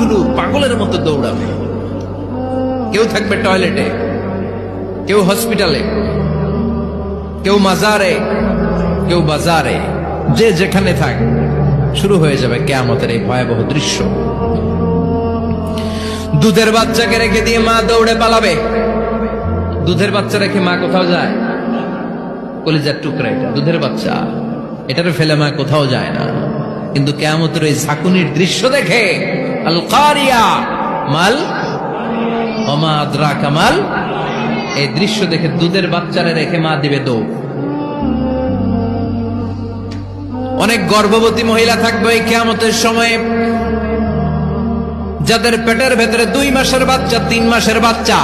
মানুষগুলো পাগলের মতো দৌড়াবে। কেউ থাকবে টয়লেটে, কেউ হসপিটালে, কেউ মাজারে, কেউ বাজারে, যে যেখানে থাক, শুরু হয়ে যাবে কিয়ামতের এই ভয়াবহ দৃশ্য। দুধের বাচ্চাকে রেখে দিয়ে মা দৌড়ে পালাবে। দুধের বাচ্চা রেখে মা কোথাও যায়? কলিজার টুকরা এটা, দুধের বাচ্চা, এটারে ফেলে মা কোথাও যায় না। কিন্তু কিয়ামতের এই ঝাঁকুনির দৃশ্য দেখে আল কারিয়া মাল ওমা আদরাকা মাল, এই দৃশ্য দেখে দুধের বাচ্চারে রেখে মা দিবে দৌড়। অনেক গর্ভবতী মহিলা থাকবে এই কিয়ামতের সময়ে, যাদের পেটের ভেতরে 2 মাসের বাচ্চা, 3 মাসের বাচ্চা,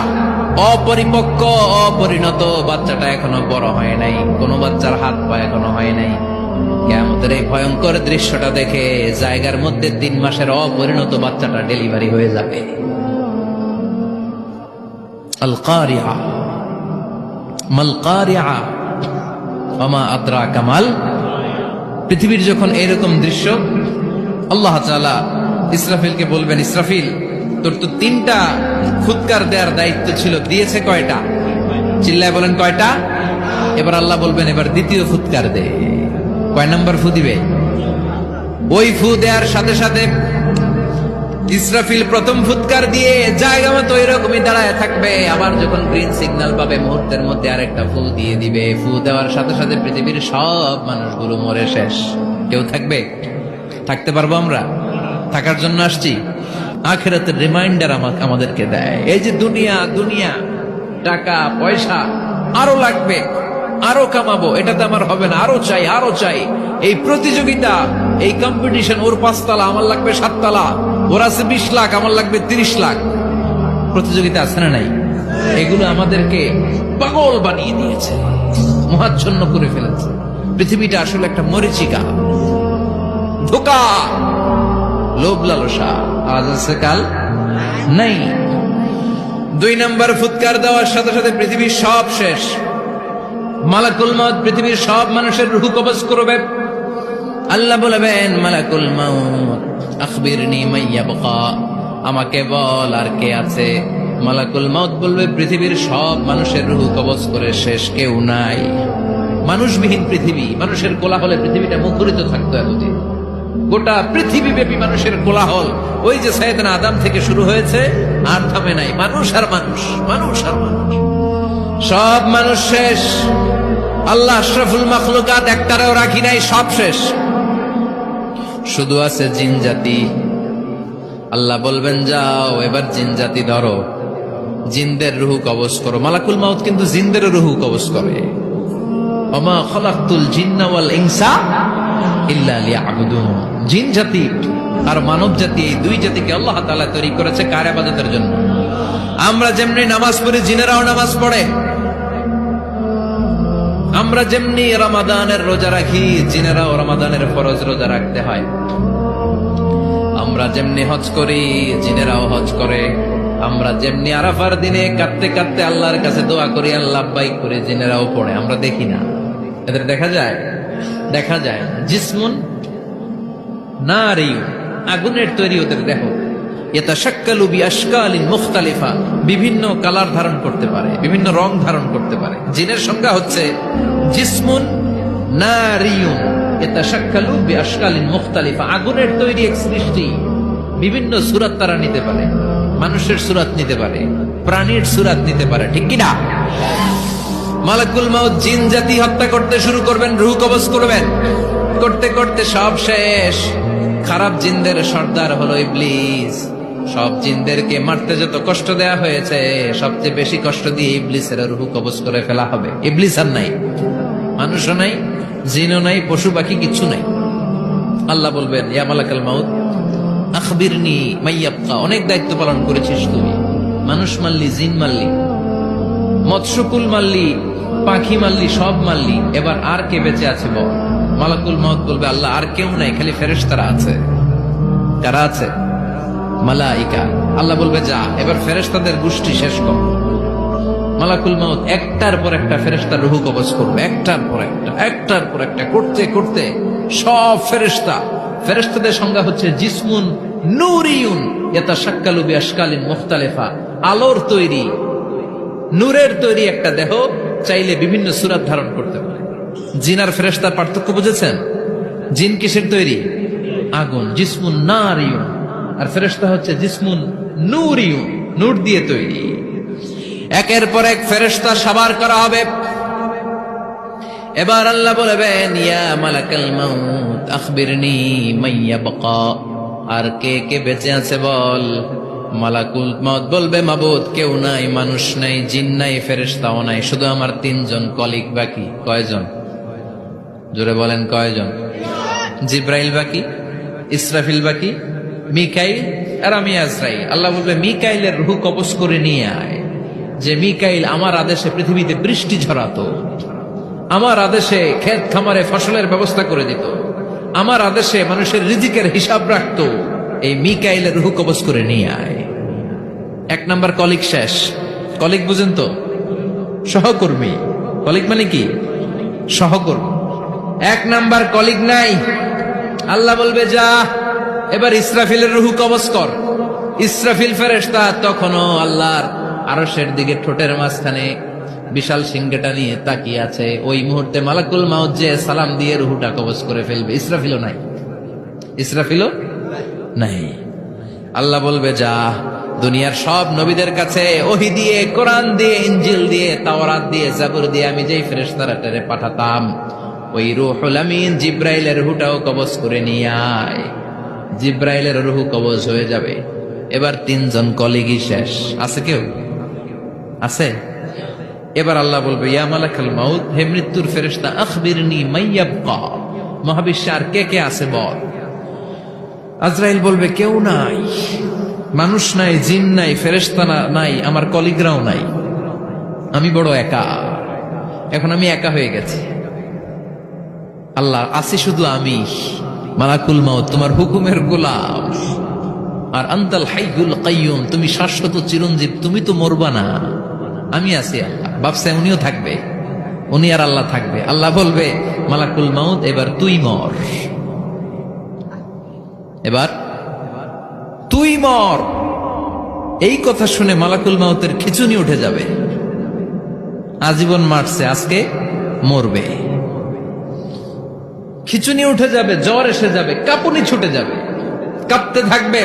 অপরিপক্ক অপরিণত, বাচ্চাটা এখনো বড় হয় নাই, কোনো বাচ্চার হাত পা এখনো হয় নাই। কিয়ামতের এই ভয়ঙ্কর দৃশ্যটা দেখে জায়গার মধ্যে 3 মাসের অপরিণত বাচ্চাটা ডেলিভারি হয়ে যাবে। আল কারিয়া মাল কারিয়া ওমা আদরাকা মাল। পৃথিবীর যখন এরকম দৃশ্য, আল্লাহ তাআলা ইসরাফিলকে বলবেন, ইসরাফিল তোর তো 3টা ফুৎকার দেওয়ার দায়িত্ব ছিল, দিয়েছে কয়টা? চিল্লায় বলেন কয়টা? এবার আল্লাহ বলবেন, এবার দ্বিতীয় ফুৎকার দে। কয় নাম্বার ফু দিবে? ওই ফু দেওয়ার সাথে সাথে ইসরাফিল প্রথম ফুৎকার দিয়ে জায়গা মতো এরকমই দাঁড়ায় থাকবে। আবার যখন গ্রিন সিগন্যাল পাবে মুহূর্তের মধ্যে আরেকটা ফু দিয়ে দিবে। ফু দেওয়ার সাথে সাথে পৃথিবীর সব মানুষগুলো মরে শেষ। কেউ থাকবে? থাকতে পারবো আমরা? থাকার জন্য আসছি। আখিরাতের রিমাইন্ডার আমাদেরকে দেয়। এই যে দুনিয়া দুনিয়া, টাকা পয়সা আরো লাগবে, আরো কামাবো, এটাতে আমার হবে না, আরো চাই আরো চাই। এই প্রতিযোগিতা, এই কম্পিটিশন, ওর 5 তলা আমার লাগবে 7 তলা, ওর আছে 20 লাখ আমার লাগবে 30 লাখ। প্রতিযোগিতা আছে না নাই? এগুলো আমাদেরকে পাগল বানিয়ে দিয়েছে, মহাচ্ছন্ন করে ফেলেছে। পৃথিবীটা আসলে একটা মরীচিকা, ধোঁকা, লোভ লালসা, আজ আছে কাল নাই। 2 নাম্বার ফুৎকার দেওয়ার সাথে সাথে পৃথিবীর সব শেষ। মালাকুল মউত পৃথিবীর সব মানুষের রূহ কবজ করবে। আল্লাহ বলবেন, মালাকুল মউত আখবিরনি মাইয়াবকা, আমাকে বল আর কে আছে। মালাকুল মউত বলবে, পৃথিবীর সব মানুষের রূহ কবজ করে শেষ, কেউ নাই। মানুষবিহীন পৃথিবী, মানুষের কোলাহলে পৃথিবীটা মুখরিত থাকতো এতদিন। গোটা পৃথিবী ব্যাপী মানুষের কোলাহল, ওই যে সাইয়েদনা আদম থেকে শুরু হয়েছে, আর থামে নাই। মানুষ আর মানুষ, মানুষ আর মানুষ, সব মানুষ শেষ। আল্লাহ আশরাফুল মাখলুকাত একটারেও রাখি নাই, সব শেষ। শুধু আছে জিন জাতি। আল্লাহ বলবেন, যাও এবার জিন জাতি ধরো, জিনদের রুহু কবজ করো। মালাকুল মউত কিন্তু জিনদের রুহু কবজ করে। ওমা খালাকতুল জিন্না ওয়াল ইনসা ইল্লা লিয়াবুদুন। জিন জাতি আর মানব জাতি, এই 2 জাতিকে আল্লাহ তাআলা তৈরি করেছে কার ইবাদতের জন্য। আমরা যেমনি নামাজ পড়ি, জিনেরাও নামাজ পড়ে। আমরা যেমনি রমাদানের রোজা রাখি, জিনেরাও রমাদানের ফরজ রোজা রাখতে হয়। আমরা যেমনি হজ করি, জিনেরাও হজ করে। আমরা যেমনি আরাফার দিনে কাঁদতে কাঁদতে আল্লাহর কাছে দোয়া করি, আল্লাহ লাব্বাইক করে, জিনেরাও পড়ে। আমরা দেখি না, এদের দেখা যায়? দেখা যায় না। জিসমুন নারী, আগুনের তৈরি ওদের দেহ। ইয়াতাশাক্কালু বিআশকালিন মুখতালিফা, বিভিন্ন কালার ধারণ করতে পারে, বিভিন্ন রং ধারণ করতে পারে। জিনের সংজ্ঞা হচ্ছে জিসমুন নারিয়ুন ইয়াতাশাক্কালু বিআশকালিন মুখতালিফা, আগুনের তৈরি এক সৃষ্টি। বিভিন্ন সূরত তারা নিতে পারে, মানুষের সূরত নিতে পারে, প্রাণীর সূরত নিতে পারে, ঠিক কি না? মালাকুল মউত জিন জাতি হত্যা করতে শুরু করবেন, রূহ কবজ করবেন। করতে করতে সব শেষ। খারাপ জিনদের সর্দার হলো ইবলিস। সব জিনদেরকে মারতে যত কষ্ট দেয়া হয়েছে, সবচেয়ে বেশি কষ্ট দিয়ে ইবলিসের রূহ কবজ করে ফেলা হবে। ইবলিস আর নাই, মানুষও নাই, জিনও নাই, পশু পাখি কিচ্ছু নাই। আল্লাহ বলবেন, ইয়া মালাকুল মউত আখবিরনি মাইয়াবকা, অনেক দায়িত্ব পালন করেছিস তুমি। মানুষ মারলি, জিন মারলি, মৎস্যকুল মারলি, পাখি মারলি, সব মারলি, এবার আর কে বেঁচে আছে বল। মালাকুল মউত বলবে, আল্লাহ আর কেউ নাই, খালি ফেরেশতারা আছে। কারা আছে? মালাইকা। আল্লাহ বলবে, যা এবার ফেরেশতাদের গোষ্ঠী শেষ কর। মালাকুল মউত একটার পর একটা ফেরেশতার রূহ কবজ করবে, একটার পর একটা, একটার পর একটা, করতে করতে সব ফেরেশতা ফেরেশতাদের সংজ্ঞা হচ্ছে জিসমুন নূরিয়ুন ইয়াতাশাক্কালু বিআশকালিন মুখতালিফা, আলোর তৈরি, নূরের তৈরি একটা দেহ, চাইলে বিভিন্ন সূরত ধারণ করতে পারে। জিন আর ফেরেশতার পার্থক্য বুঝেছেন? জিন কিসের তৈরি? আগুন, জিসমুন নারিয়ুন, আর ফেরেশতা হচ্ছে জিসমুন নূরিয়ুন, নূর দিয়ে তৈরি। একের পর এক ফেরেশতা সাবার করা হবে। এবার আল্লাহ বলবেন, ইয়া মালাকাল মাউত আখবিরনি মান ইয়াবকা, আর কে কে বেঁচে আছে বল। মালাকুল মাউত বলবে, মাবুদ কেউ নাই, মানুষ নাই, জিন নাই, ফেরেশতাও নাই, শুধু আমার 3 জন কলিগ বাকি। কয়জন? জোরে বলেন কয়জন? জিব্রাইল বাকি, ইসরাফিল বাকি, মিকাইল আর আমি আজরাইল। আল্লাহ বলবে, মিকাইলের রূহ কবজ করে নিয়ে আয়। যে মিকাইল আমার আদেশে পৃথিবীতে বৃষ্টি ঝরাতো, আমার আদেশে ক্ষেত খামারে ফসলের ব্যবস্থা করে দিত, আমার আদেশে মানুষের রিজিকের হিসাব রাখতো, এই মিকাইলের রূহ কবজ করে নিয়ে আয়। 1 নাম্বার কলিগ শেষ। কলিগ বুঝেন তো? সহকর্মী। কলিগ মানে কি? সহকর্মী। 1 নাম্বার কলিগ নাই। আল্লাহ বলবে, যা এবার ইসরাফিলের রূহ কবজ কর। ইসরাফিল ফেরেশতা তখনও আল্লাহর আরশের দিকে ঠোঁটের মাঝখানে বিশাল সিংহটা নিয়ে তাকিয়ে আছে। ওই মুহূর্তে মালাকুল মাউত যে সালাম দিয়ে রূহটা কবজ করে ফেলবে। ইসরাফিলও নাই, ইসরাফিলও নাই। আল্লাহ বলবে, যা দুনিয়ার সব নবীদের কাছে ওহী দিয়ে, কোরআন দিয়ে, ইনজিল দিয়ে, তাওরাত দিয়ে, জাবুর দিয়ে আমি যেই ফেরেশতারা টেরে পাঠাতাম, ওই রূহুল আমিন জিব্রাইলের রূহটাও কবজ করে নিয়ে আয়। জিব্রাইলের রূহ কবজ হয়ে যাবে। এবার 3 জন কলিগই শেষ। আছে কেউ? আছে? এবার আল্লাহ বলবে, ইয়া মালাকাল মাউত, হে মৃত্যুর ফেরেশতা, আখবিরনি মান ইয়াবকা, মহাবিশ্বে আর কে কে আছে বল। আজরাইল বলবে, কেউ নাই, মানুষ নাই, জিন নাই, ফেরেশতা নাই, আমার কলিগরাও নাই, আমি বড় একা। এখন আমি একা হয়ে গেছি। আল্লাহ, আছি শুধু আমি। মালাকুল মাউত, তোমার হুকুমের গোলাম। আর আনতাল হাইয়ুল কাইয়ুম, তুমি শাশ্বত চিরঞ্জীব, তুমি তো মরবা না, আমি আছি। আল্লাহ ভাবছে উনিও থাকবে, উনি আর আল্লাহ থাকবে। আল্লাহ বলবে, মালাকুল মাউত এবার তুই মর, এবার তুই মর। এই কথা শুনে মালাকুল মাউতের খিচুনি উঠে যাবে। আজীবন মারছে, আজকে মরবে। খিচুনি উঠে যাবে, জ্বর এসে যাবে, কাঁপুনি ছুটে যাবে, কাঁপতে থাকবে।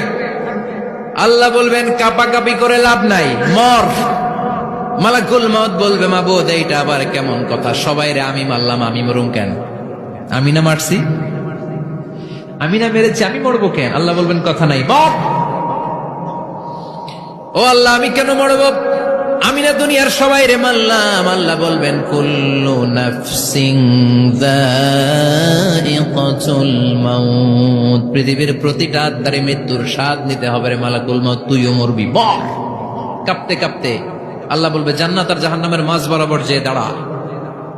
আল্লাহ বলবেন, কাঁপাকাঁপি করে লাভ নাই, মর। মালাকুল মাউত বলবে, মাবুদ এইটা আবার কেমন কথা? সবাই রে আমি মারলাম, আমি মরুম কেন? আমি না মারছি, আমি না মেরেছি, আমি মরবো কেন? আল্লাহ বলবেন, কথা নাই, মর। ও আল্লাহ, আমি কেন মরবো? আমি না দুনিয়ার সবাই রে মারলাম। আল্লাহ বলবেন, কুল্লু নাফসিন যায়িকাতুল মাউত, পৃথিবীর প্রতিটা আত্মারে মৃত্যুর স্বাদ নিতে হবে রে মালাকুল মাউত, তুইও মরবি, মর। কাঁপতে কাঁপতে আল্লাহ বলবে, জান্নাত আর জাহান্নামের মাঝ বরাবর যে দাঁড়া।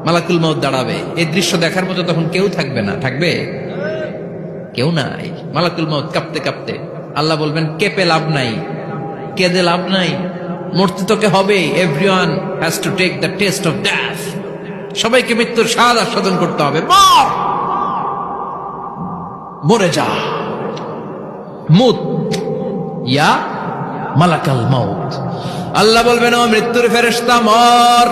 মালাকুল মাউত দাঁড়াবে। এই দৃশ্য দেখার মতো তখন কেউ থাকবে না। থাকবে? কেউ নাই। মালাকুল মাউত কাঁপতে কাঁপতে। আল্লাহ বলবেন, কেঁপে লাভ নাই, কেঁদে লাভ নাই, মরতে তোকে হবে। Everyone has to take the taste of death, সবাইকে মৃত্যুর স্বাদ আস্বাদন করতে হবে। মর, মরে যা। মুত ইয়া মালাকাল মাউত। আল্লাহ বলবেন, ও মৃত্যুর ফেরেশতা, মর।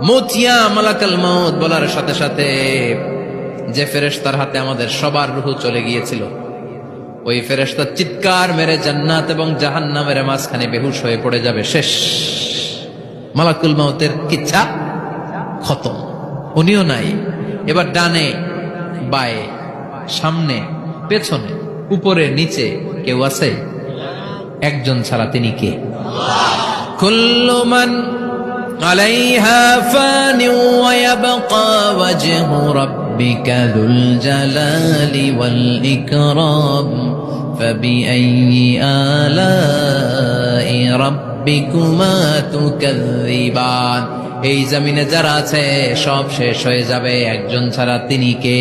মুত ইয়া মালাকাল মাউত বলার সাথে সাথে যে ফেরেশতার হাতে আমাদের সবার রূহ চলে গিয়েছিল, ওই ফেরেশতা চিৎকার মেরে জান্নাত এবং জাহান্নামের মাঝখানে বেহুশ হয়ে পড়ে যাবে। শেষ। মালাকুল মাউতের কিচ্ছা খতম, উনিও নাই। এবার ডানে বায়ে, সামনে পেছনে, উপরে নিচে কেউ আছে? একজন ছাড়া, তিনি কে? কুল্লু মান আলাইহা ফানি ওয়া ইয়াবকা ওয়াজহু রাব্বিকা যুল জালালি ওয়াল ইকরাম ফাবিআইয়ি আলাই রাব্বিকুমা তুকাযযিবান। এই জমিনে যারা আছে সব শেষ হয়ে যাবে, একজন ছাড়া, তিনি কে?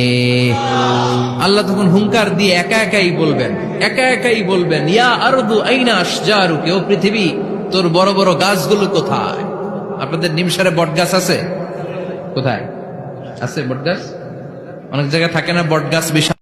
আল্লাহ তখন হুঙ্কার দিয়ে একা একাই বলবেন, একা একাই বলবেন, ইয়া আরদু আইনা আশজারুকি, ও পৃথিবী তোর বড় বড় গাছগুলো কোথায়? আপনাদের নিমসারে বট গাছ আছে? কোথায় আছে বট গাছ? অনেক জায়গায় থাকে না বট গাছ? বিশাল